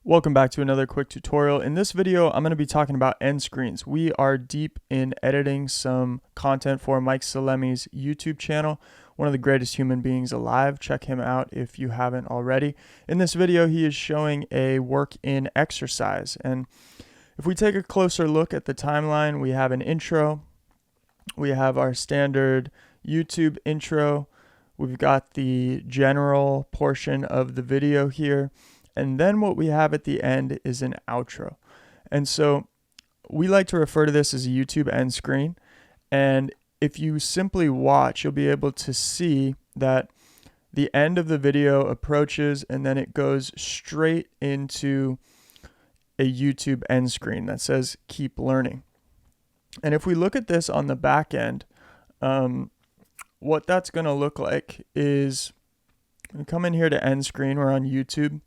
Welcome back to another quick tutorial. In this video, I'm going to be talking about end screens. We are deep in editing some content for Mike Salemi's YouTube channel, one of the greatest human beings alive. Check him out if you haven't already. In this video, he is showing a work in exercise. And if we take a closer look at the timeline, we have an intro. We have our standard YouTube intro. We've got the general portion of the video here. And then what we have at the end is an outro. And so we like to refer to this as a YouTube end screen. And if you simply watch, you'll be able to see that the end of the video approaches and then it goes straight into a YouTube end screen that says keep learning. And if we look at this on the back end, what that's going to look like is we come in here to end screen. We're on YouTube.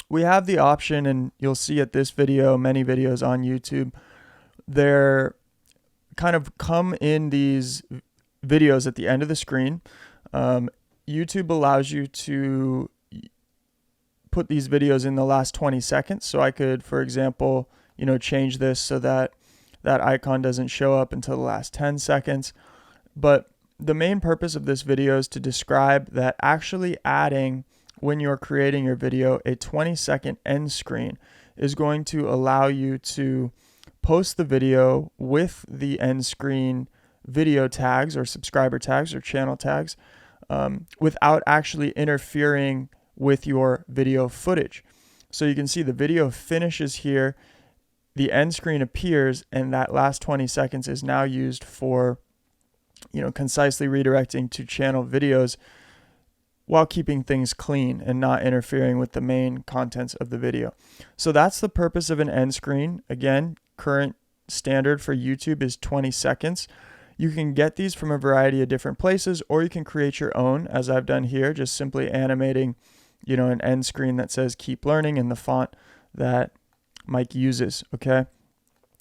We have the option, and you'll see at this video, many videos on YouTube, they're kind of come in these videos at the end of the screen. YouTube allows you to put these videos in the last 20 seconds. So I could, for example, change this so that that icon doesn't show up until the last 10 seconds. But the main purpose of this video is to describe that actually adding, when you're creating your video, a 20-second end screen is going to allow you to post the video with the end screen video tags or subscriber tags or channel tags without actually interfering with your video footage. So you can see the video finishes here, the end screen appears, and that last 20 seconds is now used for concisely redirecting to channel videos while keeping things clean and not interfering with the main contents of the video. So that's the purpose of an end screen. Again, current standard for YouTube is 20 seconds. You can get these from a variety of different places, or you can create your own, as I've done here, just simply animating, an end screen that says keep learning in the font that Mike uses, okay?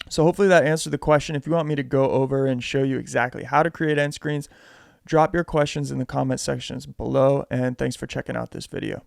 So hopefully that answered the question. If you want me to go over and show you exactly how to create end screens, drop your questions in the comment sections below, and thanks for checking out this video.